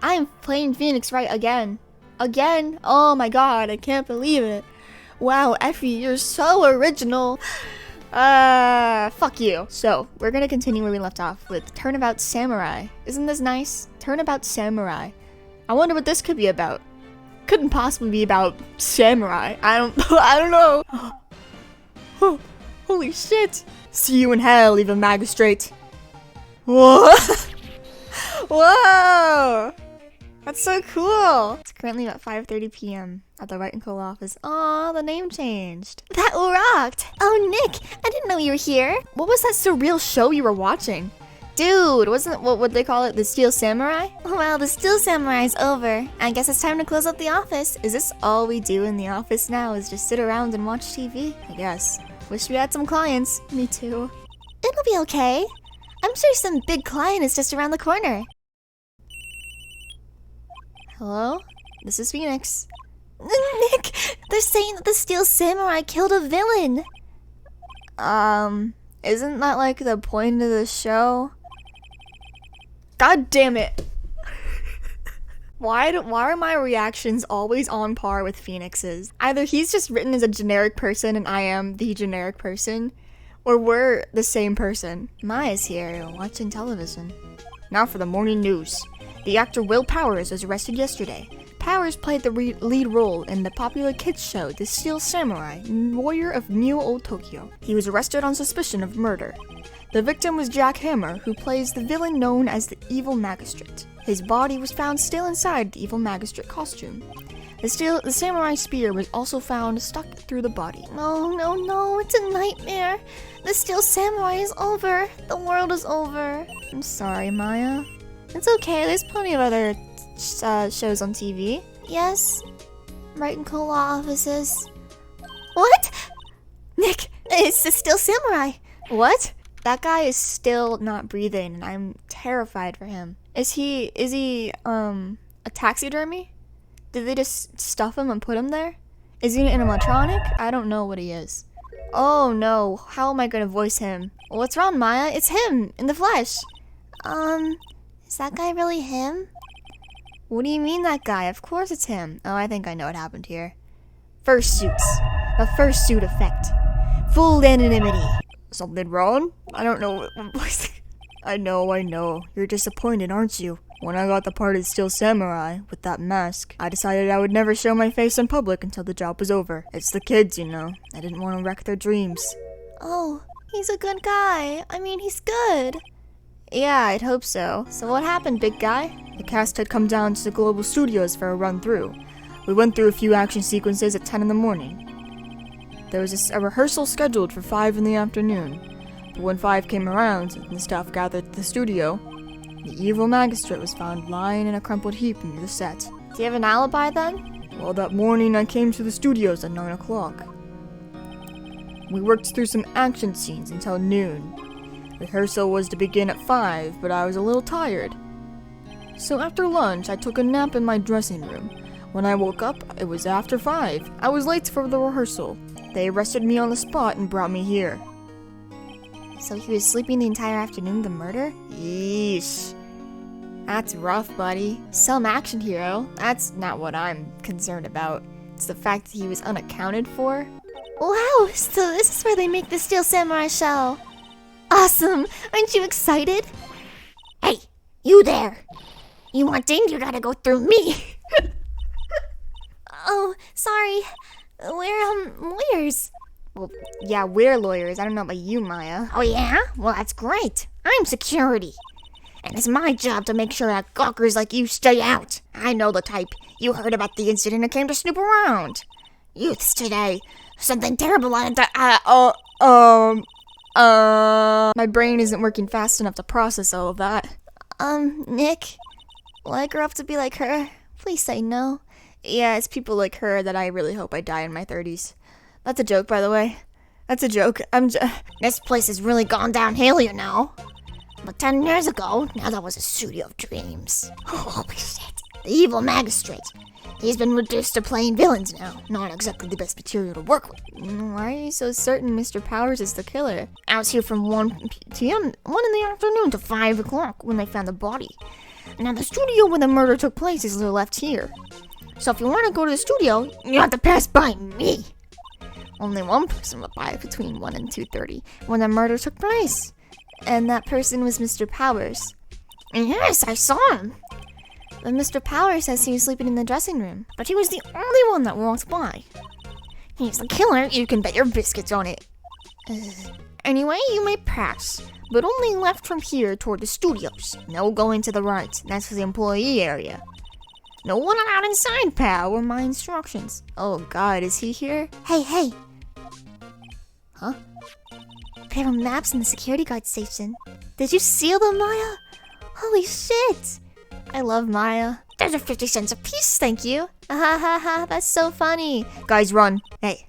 I'm playing Phoenix Wright again. Again? Oh my god, I can't believe it. Wow, Effie, you're so original. Fuck you. So, we're gonna continue where we left off with Turnabout Samurai. Isn't this nice? Turnabout Samurai. I wonder what this could be about. Couldn't possibly be about samurai. I don't know. Oh, holy shit. See you in hell, evil magistrate. Whoa. Whoa. That's so cool. It's currently about 5:30 p.m. at the Wright & Co. office. Aw, the name changed. That rocked. Oh, Nick, I didn't know you were here. What was that surreal show you were watching? Dude, wasn't what would they call it? The Steel Samurai? Well, the Steel Samurai's over. I guess it's time to close up the office. Is this all we do in the office now? Is just sit around and watch TV? I guess. Wish we had some clients. Me too. It'll be okay. I'm sure some big client is just around the corner. Hello? This is Phoenix. Nick, they're saying that the Steel Samurai killed a villain. Isn't that like the point of the show? God damn it. Why are my reactions always on par with Phoenix's? Either he's just written as a generic person and I am the generic person, or we're the same person. Maya's here, watching television. Now for the morning news. The actor Will Powers was arrested yesterday. Powers played the lead role in the popular kids show The Steel Samurai, Warrior of New Old Tokyo. He was arrested on suspicion of murder. The victim was Jack Hammer, who plays the villain known as the Evil Magistrate. His body was found still inside the Evil Magistrate costume. The samurai spear was also found stuck through the body. No, it's a nightmare. The Steel Samurai is over. The world is over. I'm sorry, Maya. It's okay, there's plenty of other shows on TV. Yes, Wright & Co. law offices. What? Nick, it's the Steel Samurai. What? That guy is still not breathing, and I'm terrified for him. Is he a taxidermy? Did they just stuff him and put him there? Is he an animatronic? I don't know what he is. Oh no, how am I gonna voice him? What's wrong, Maya? It's him, in the flesh. Is that guy really him? What do you mean that guy? Of course it's him. Oh, I think I know what happened here. Fursuits. A fursuit effect. Full anonymity. Something wrong? I don't know what voice. I know. You're disappointed, aren't you? When I got the part of Steel Samurai with that mask, I decided I would never show my face in public until the job was over. It's the kids, you know. I didn't want to wreck their dreams. Oh, he's a good guy. I mean, he's good. Yeah, I'd hope so. So what happened, big guy? The cast had come down to the Global Studios for a run-through. We went through a few action sequences at 10 in the morning. There was a rehearsal scheduled for 5 in the afternoon. But when 5 came around and the staff gathered at the studio, the Evil Magistrate was found lying in a crumpled heap near the set. Do you have an alibi then? Well, that morning I came to the studios at 9 o'clock. We worked through some action scenes until noon. Rehearsal was to begin at 5, but I was a little tired. So after lunch, I took a nap in my dressing room. When I woke up, it was after 5. I was late for the rehearsal. They arrested me on the spot and brought me here. So he was sleeping the entire afternoon of the murder? Yeesh. That's rough, buddy. Some action hero. That's not what I'm concerned about. It's the fact that he was unaccounted for. Wow, so this is where they make the Steel Samurai show. Awesome! Aren't you excited? Hey, you there! You want in, you gotta go through me! Oh, sorry. We're, lawyers. Well, yeah, we're lawyers. I don't know about you, Maya. Oh yeah? Well, that's great. I'm security. And it's my job to make sure that gawkers like you stay out. I know the type. You heard about the incident and came to snoop around. Youths today. Something terrible on it. My brain isn't working fast enough to process all of that. Nick, will I grow up to be like her? Please say no. Yeah, it's people like her that I really hope I die in my 30s. That's a joke, by the way. That's a joke. This place has really gone downhill, you know. But 10 years ago, now that was a studio of dreams. Holy shit. The Evil Magistrate. He's been reduced to playing villains now. Not exactly the best material to work with. Why are you so certain Mr. Powers is the killer? I was here from 1 p.m., 1 in the afternoon to 5 o'clock when they found the body. Now the studio where the murder took place is to the left here. So if you want to go to the studio, you have to pass by me. Only one person would buy it between 1 and 2:30 when the murder took place. And that person was Mr. Powers. Yes, I saw him. But Mr. Powers says he was sleeping in the dressing room. But he was the only one that walked by. He's the killer, you can bet your biscuits on it. Anyway, you may pass, but only left from here toward the studios. No going to the right, that's the employee area. No one allowed inside, pal, were my instructions. Oh god, is he here? Hey! Huh? There were maps in the security guard station. Did you seal them, Maya? Holy shit! I love Maya. Those are 50 cents a piece, thank you. Ha, that's so funny. Guys, run. Hey,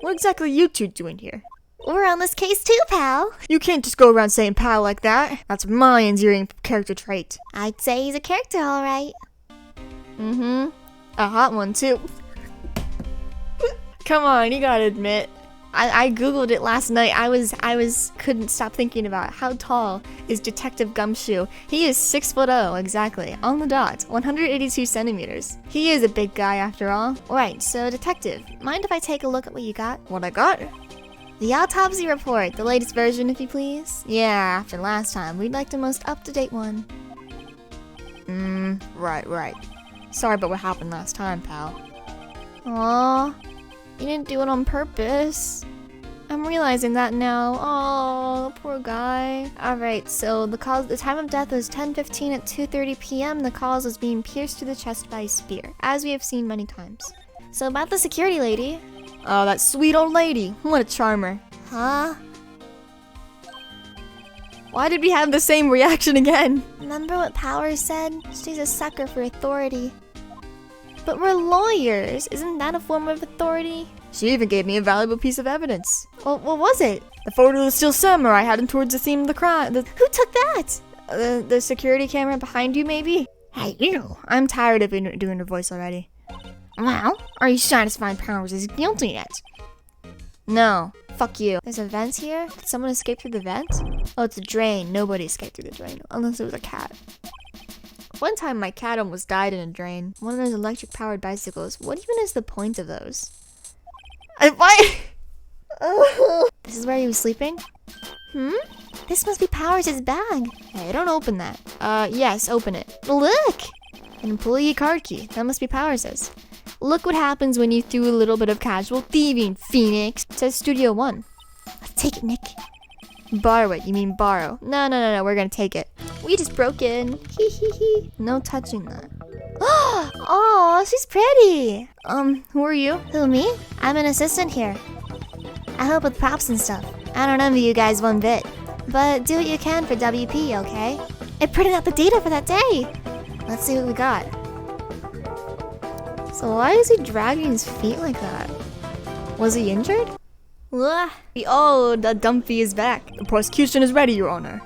what exactly are you two doing here? We're on this case too, pal. You can't just go around saying pal like that. That's my endearing character trait. I'd say he's a character, alright. Mm-hmm. A hot one, too. Come on, you gotta admit. I googled it last night. I couldn't stop thinking about how tall is Detective Gumshoe. He is 6'0", exactly, on the dot, 182 centimeters. He is a big guy after all. Alright, so Detective, mind if I take a look at what you got? What I got? The autopsy report, the latest version, if you please. Yeah, after last time, we'd like the most up-to-date one. Right. Sorry about what happened last time, pal. Aww. You didn't do it on purpose. I'm realizing that now. Oh, poor guy. Alright, so the time of death was 10:15 at 2:30 p.m. The cause was being pierced through the chest by a spear, as we have seen many times. So about the security lady. Oh, that sweet old lady. What a charmer. Huh? Why did we have the same reaction again? Remember what Powers said? She's a sucker for authority. But we're lawyers. Isn't that a form of authority? She even gave me a valuable piece of evidence. Well, what was it? The photo of the steel samurai heading towards the scene of the crime. Who took that? The security camera behind you, maybe? Hey, you. I'm tired of doing her voice already. Well, are you satisfied Powers is guilty yet? No. Fuck you. There's a vent here? Did someone escape through the vent? Oh, it's a drain. Nobody escaped through the drain. Unless it was a cat. One time my cat almost died in a drain. One of those electric-powered bicycles. What even is the point of those? Why? This is where he was sleeping? This must be Powers' bag. Hey, don't open that. Yes, open it. Look! An employee card key. That must be Powers'. Look what happens when you do a little bit of casual thieving, Phoenix. It says Studio 1. Let's take it, Nick. Borrow it. You mean borrow. No. We're gonna take it. We just broke in. Hee. No touching that. Oh, she's pretty. Who are you? Who, me? I'm an assistant here. I help with props and stuff. I don't envy you guys one bit. But do what you can for WP, okay? I printed out the data for that day. Let's see what we got. So why is he dragging his feet like that? Was he injured? Oh, the dumpy is back. The prosecution is ready, Your Honor.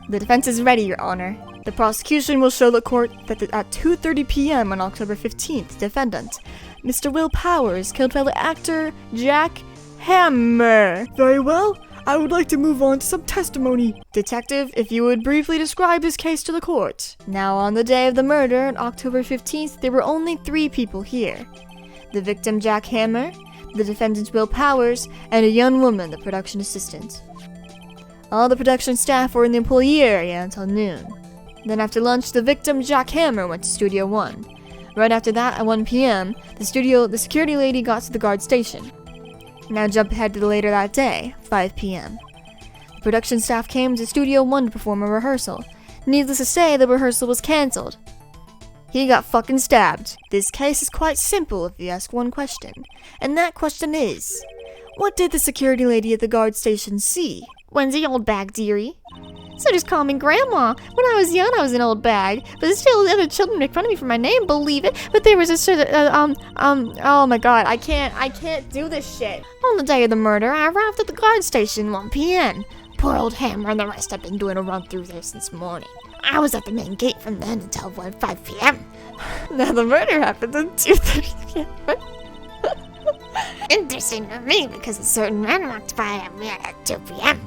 The defense is ready, Your Honor. The prosecution will show the court that at 2:30 p.m. on October 15th, defendant, Mr. Will Powers, killed fellow actor Jack Hammer. Very well. I would like to move on to some testimony. Detective, if you would briefly describe this case to the court. Now, on the day of the murder, on October 15th, there were only 3 people here. The victim, Jack Hammer, the defendant, Will Powers, and a young woman, the production assistant. All the production staff were in the employee area until noon. Then after lunch, the victim, Jack Hammer, went to Studio 1. Right after that, at 1 p.m., the security lady got to the guard station. Now jump ahead to the later that day, 5 p.m. The production staff came to Studio 1 to perform a rehearsal. Needless to say, the rehearsal was cancelled. He got fucking stabbed. This case is quite simple if you ask one question. And that question is, what did the security lady at the guard station see? When's the old bag, dearie? So just call me Grandma. When I was young, I was an old bag. But still, the other children make fun of me for my name, believe it. But there was a oh my god, I can't do this shit. On the day of the murder, I arrived at the guard station 1 p.m. Poor old Hammer and the rest have been doing a run through there since morning. I was at the main gate from then until 5 p.m. Now the murder happened at 2:30 p.m. Interesting to me because a certain man walked by at 2 p.m.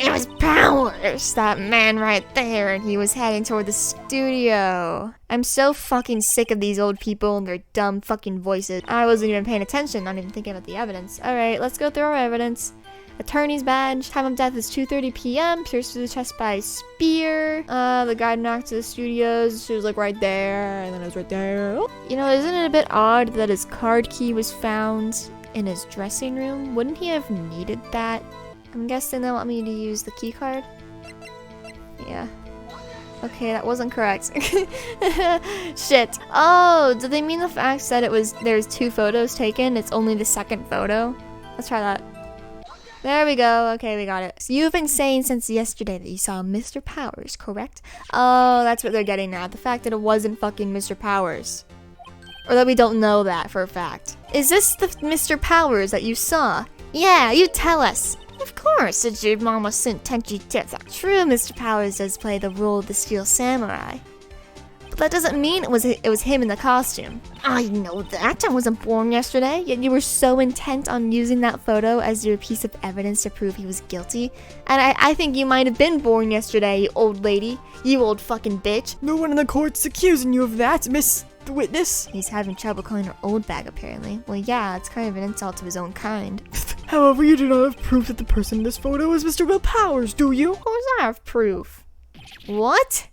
It was Powers, that man right there, and he was heading toward the studio. I'm so fucking sick of these old people and their dumb fucking voices. I wasn't even paying attention, not even thinking about the evidence. Alright, let's go through our evidence. Attorney's badge. Time of death is 2:30 p.m. Pierced through the chest by a spear. The guy knocked to the studios. She was like right there, and then it was right there. You know, isn't it a bit odd that his card key was found in his dressing room? Wouldn't he have needed that? I'm guessing they want me to use the key card. Yeah. Okay, that wasn't correct. Shit. Oh, do they mean the fact that there's 2 photos taken? It's only the second photo? Let's try that. There we go. Okay, we got it. So you've been saying since yesterday that you saw Mr. Powers, correct? Oh, that's what they're getting at. The fact that it wasn't fucking Mr. Powers. Or that we don't know that for a fact. Is this the Mr. Powers that you saw? Yeah, you tell us. Of course, it's your mama Sentenchi Tetsu. True, Mr. Powers does play the role of the Steel Samurai. But that doesn't mean it was him in the costume. I know that. I wasn't born yesterday. Yet you were so intent on using that photo as your piece of evidence to prove he was guilty. And I think you might have been born yesterday, you old lady. You old fucking bitch. No one in the court's accusing you of that, Miss the Witness. He's having trouble calling her old bag, apparently. Well, yeah, it's kind of an insult to his own kind. However, you do not have proof that the person in this photo is Mr. Will Powers, do you? Of course I have proof. What?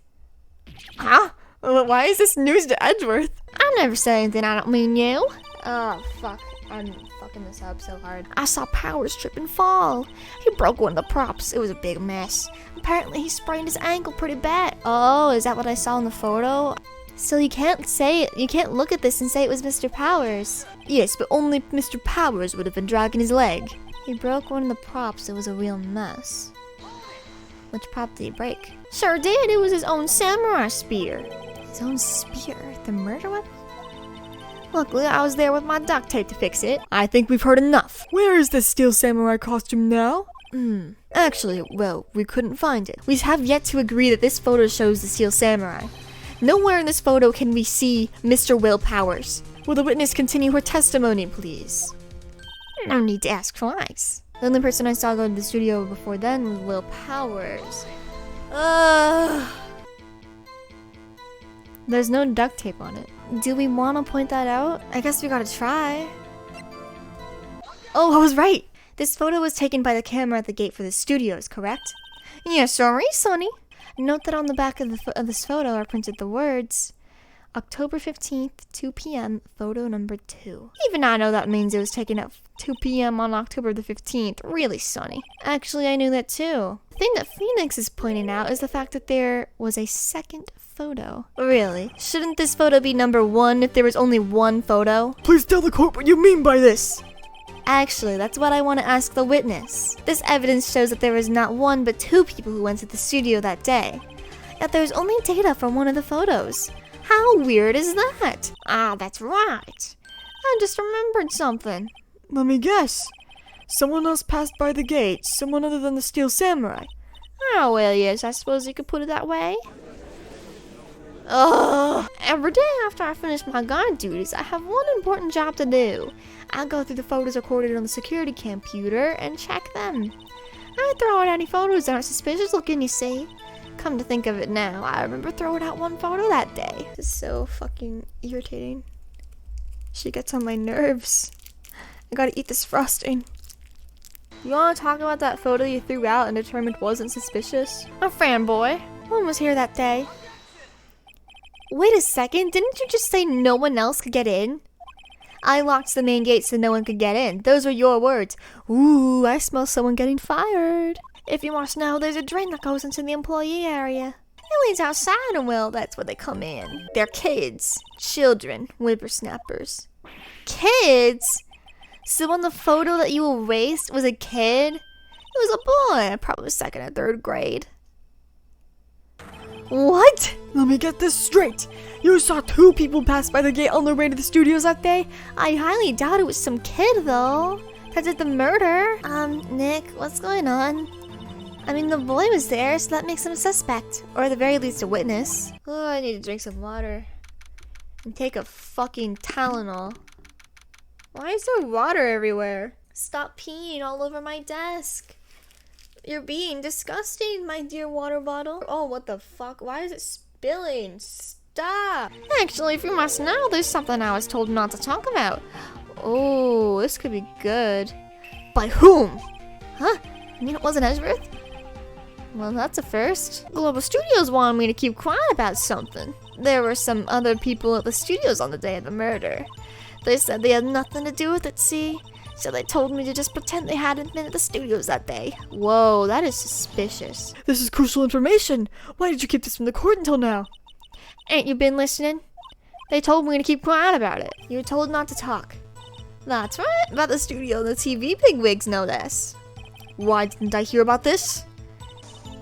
Huh? Why is this news to Edgeworth? I never said anything I don't mean you. Oh, fuck. I'm fucking this up so hard. I saw Powers trip and fall. He broke one of the props. It was a big mess. Apparently he sprained his ankle pretty bad. Oh, is that what I saw in the photo? So you can't look at this and say it was Mr. Powers. Yes, but only Mr. Powers would have been dragging his leg. He broke one of the props. It was a real mess. Which prop did he break? Sure did. It was his own samurai spear. His own spear? The murder weapon? Luckily, I was there with my duct tape to fix it. I think we've heard enough. Where is this Steel Samurai costume now? Actually, well, we couldn't find it. We have yet to agree that this photo shows the Steel Samurai. Nowhere in this photo can we see Mr. Will Powers. Will the witness continue her testimony, please? No need to ask twice. The only person I saw go to the studio before then was Will Powers. There's no duct tape on it. Do we want to point that out? I guess we gotta try. Oh, I was right! This photo was taken by the camera at the gate for the studios, correct? Yes, sorry, Sonny. Note that on the back of this photo are printed the words, October 15th, 2 p.m., photo number 2. Even I know that means it was taken at 2 p.m. on October the 15th. Really, Sonny. Actually, I knew that too. The thing that Phoenix is pointing out is the fact that there was a second photo. Really? Shouldn't this photo be number 1 if there was only one photo? Please tell the court what you mean by this. Actually, that's what I want to ask the witness. This evidence shows that there was not 1 but 2 people who went to the studio that day. Yet there's only data from one of the photos. How weird is that? Ah, that's right. I just remembered something. Let me guess. Someone else passed by the gate. Someone other than the Steel Samurai. Oh, well, yes, I suppose you could put it that way. Ugh. Every day after I finish my guard duties, I have one important job to do. I go through the photos recorded on the security computer and check them. I throw out any photos that aren't suspicious looking, you see. Come to think of it now, I remember throwing out one photo that day. This is so fucking irritating. She gets on my nerves. I gotta eat this frosting. You wanna talk about that photo you threw out and determined wasn't suspicious? A fanboy. One was here that day. Wait a second, didn't you just say no one else could get in? I locked the main gate so no one could get in. Those were your words. Ooh, I smell someone getting fired. If you must know, there's a drain that goes into the employee area. It leads outside and well, that's where they come in. They're kids. Children. Whippersnappers. Kids? So on the photo that you erased was a kid? It was a boy, probably 2nd or 3rd grade. What? Let me get this straight. You saw 2 people pass by the gate on their way to the studios that day? I highly doubt it was some kid, though. That did the murder. Nick, what's going on? I mean, the boy was there, so that makes him a suspect. Or at the very least, a witness. Oh, I need to drink some water. And take a fucking Tylenol. Why is there water everywhere? Stop peeing all over my desk. You're being disgusting, my dear water bottle. Oh, what the fuck? Why is it spilling? Stop! Actually, if you must know, there's something I was told not to talk about. Oh, this could be good. By whom? Huh? You mean it wasn't Ezrath? Well, that's a first. Global Studios wanted me to keep quiet about something. There were some other people at the studios on the day of the murder. They said they had nothing to do with it, see? So they told me to just pretend they hadn't been at the studios that day. Whoa, that is suspicious. This is crucial information. Why did you keep this from the court until now? Ain't you been listening? They told me to keep quiet about it. You were told not to talk. That's right, about the studio, the TV bigwigs know this. Why didn't I hear about this?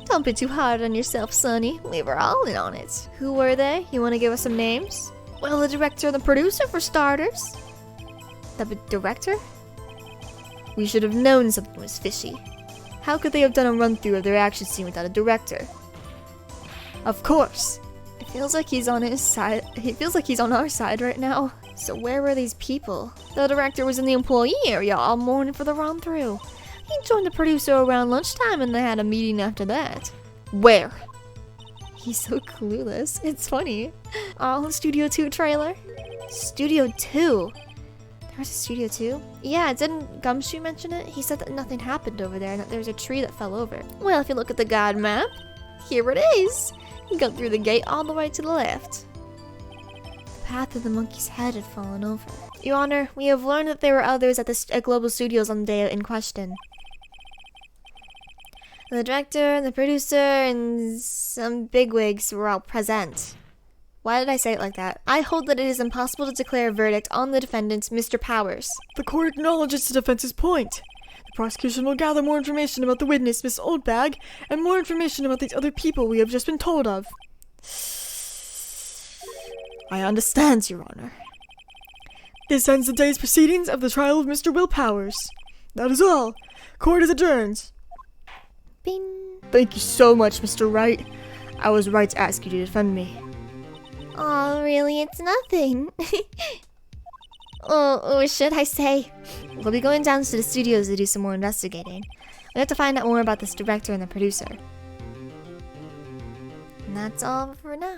Don't be too hard on yourself, Sonny. We were all in on it. Who were they? You want to give us some names? Well, the director and the producer, for starters. The director? We should have known something was fishy. How could they have done a run-through of their action scene without a director? Of course. It feels like he's on his side. He feels like he's on our side right now. So where were these people? The director was in the employee area all morning for the run-through. He joined the producer around lunchtime and they had a meeting after that. Where? He's so clueless. It's funny. Oh, Studio 2 trailer? Studio 2? There was a Studio 2? Yeah, didn't Gumshoe mention it? He said that nothing happened over there and that there was a tree that fell over. Well, if you look at the guide map, here it is. You go through the gate all the way to the left. The path of the monkey's head had fallen over. Your Honor, we have learned that there were others at Global Studios on the day in question. The director, the producer, and some bigwigs were all present. Why did I say it like that? I hold that it is impossible to declare a verdict on the defendant, Mr. Powers. The court acknowledges the defense's point. The prosecution will gather more information about the witness, Miss Oldbag, and more information about these other people we have just been told of. I understand, Your Honor. This ends the day's proceedings of the trial of Mr. Will Powers. That is all. Court is adjourned. Bing. Thank you so much, Mr. Wright. I was right to ask you to defend me. Oh, really? It's nothing. Oh, should I say? We'll be going down to the studios to do some more investigating. We have to find out more about this director and the producer. And that's all for now.